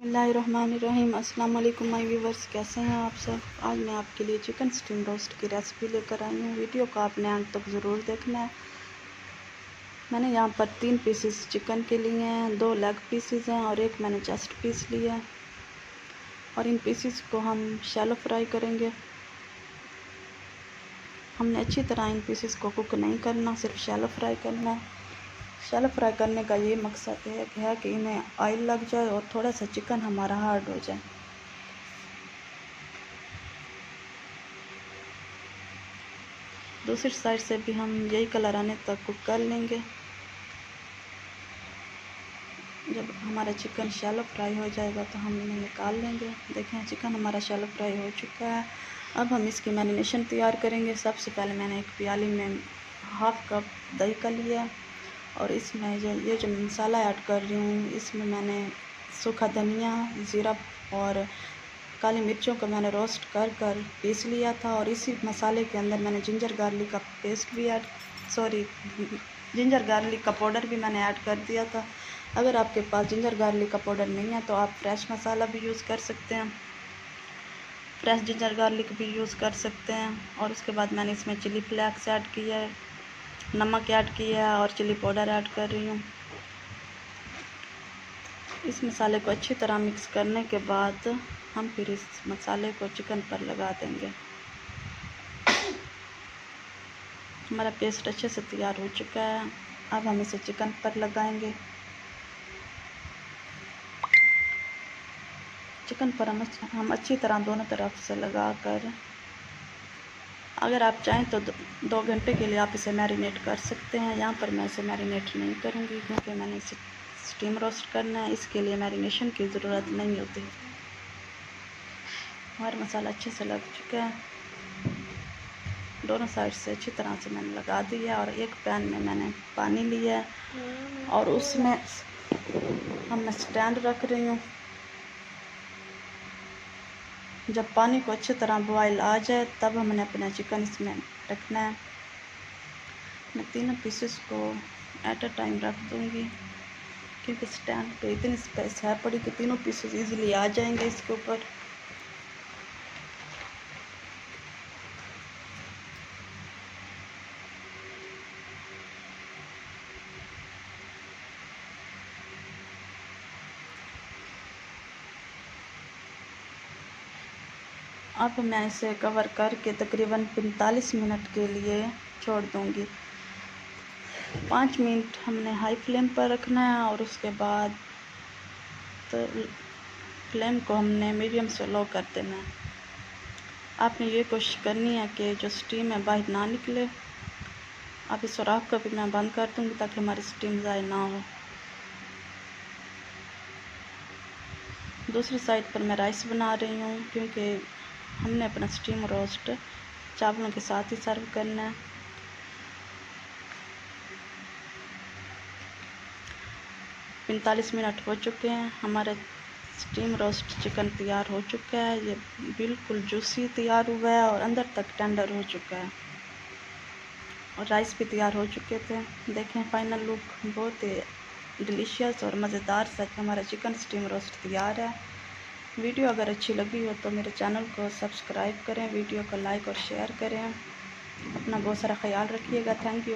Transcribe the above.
बिस्मिल्लाहिर्रहमानिर्रहीम। अस्सलाम वालेकुम माय व्यूवर्स, कैसे हैं आप सब। आज मैं आपके लिए चिकन स्टीम रोस्ट की रेसिपी लेकर आई हूँ। वीडियो को आपने अंत तक ज़रूर देखना है। मैंने यहाँ पर 3 पीसेस चिकन के लिए हैं, 2 लेग पीसेस हैं और एक मैंने चेस्ट पीस लिया है। और इन पीसेस को हम शैलो फ्राई करेंगे। हमने अच्छी तरह इन पीसेस को कुक नहीं करना, सिर्फ शैलो फ्राई करना है। शैलो फ्राई करने का ये मकसद है कि इन्हें ऑयल लग जाए और थोड़ा सा चिकन हमारा हार्ड हो जाए। दूसरी साइड से भी हम यही कलर आने तक कुक कर लेंगे। जब हमारा चिकन शैलो फ्राई हो जाएगा तो हम इन्हें निकाल लेंगे। देखें, चिकन हमारा शैलो फ्राई हो चुका है। अब हम इसकी मैरिनेशन तैयार करेंगे। सबसे पहले मैंने एक प्याली में हाफ कप दही का लिया और इसमें ये जो मसाला ऐड कर रही हूँ, इसमें मैंने सूखा धनिया, ज़ीरा और काली मिर्चों को मैंने रोस्ट कर पीस लिया था। और इसी मसाले के अंदर मैंने जिंजर गार्लिक का पेस्ट भी जिंजर गार्लिक का पाउडर भी मैंने ऐड कर दिया था। अगर आपके पास जिंजर गार्लिक का पाउडर नहीं है तो आप फ्रेश मसाला भी यूज़ कर सकते हैं, फ्रेश जिंजर गार्लिक भी यूज़ कर सकते हैं। और उसके बाद मैंने इसमें चिली फ्लेक्स ऐड किया है, नमक ऐड किया है और चिली पाउडर ऐड कर रही हूँ। इस मसाले को अच्छी तरह मिक्स करने के बाद हम फिर इस मसाले को चिकन पर लगा देंगे। हमारा पेस्ट अच्छे से तैयार हो चुका है। अब हम इसे चिकन पर लगाएंगे। चिकन पर हम अच्छी तरह दोनों तरफ से लगाकर, अगर आप चाहें तो 2 घंटे के लिए आप इसे मैरिनेट कर सकते हैं। यहाँ पर मैं इसे मैरिनेट नहीं करूँगी क्योंकि मैंने इसे स्टीम रोस्ट करना है, इसके लिए मैरिनेशन की ज़रूरत नहीं होती। हमारा मसाला अच्छे से लग चुका है। दोनों साइड से अच्छी तरह से मैंने लगा दिया और एक पैन में मैंने पानी लिया है और उसमें मैं स्टैंड रख रही हूँ। जब पानी को अच्छी तरह बॉयल आ जाए तब हमने अपना चिकन इसमें रखना है। मैं तीनों पीसेस को एट अ टाइम रख दूँगी क्योंकि स्टैंड पे इतनी स्पेस है पड़ी कि तीनों पीसेस इजीली आ जाएंगे इसके ऊपर। अब मैं इसे कवर करके तकरीबन 45 मिनट के लिए छोड़ दूँगी। 5 मिनट हमने हाई फ्लेम पर रखना है और उसके बाद तो फ्लेम को हमने मीडियम से लो कर देना है। आपने ये कोशिश करनी है कि जो स्टीम है बाहर ना निकले। अब इस सुराख को भी मैं बंद कर दूँगी ताकि हमारी स्टीम ज़ाया ना हो। दूसरी साइड पर मैं राइस बना रही हूँ क्योंकि हमने अपना स्टीम रोस्ट चावलों के साथ ही सर्व करना है। है 45 मिनट हो चुके हैं। हमारा स्टीम रोस्ट चिकन तैयार हो चुका है। ये बिल्कुल जूसी तैयार हुआ है और अंदर तक टेंडर हो चुका है और राइस भी तैयार हो चुके थे। देखें, फाइनल लुक बहुत ही डिलीशियस और मज़ेदार सा हमारा चिकन स्टीम रोस्ट तैयार है। वीडियो अगर अच्छी लगी हो तो मेरे चैनल को सब्सक्राइब करें, वीडियो को लाइक और शेयर करें। अपना बहुत सारा ख्याल रखिएगा। Thank you.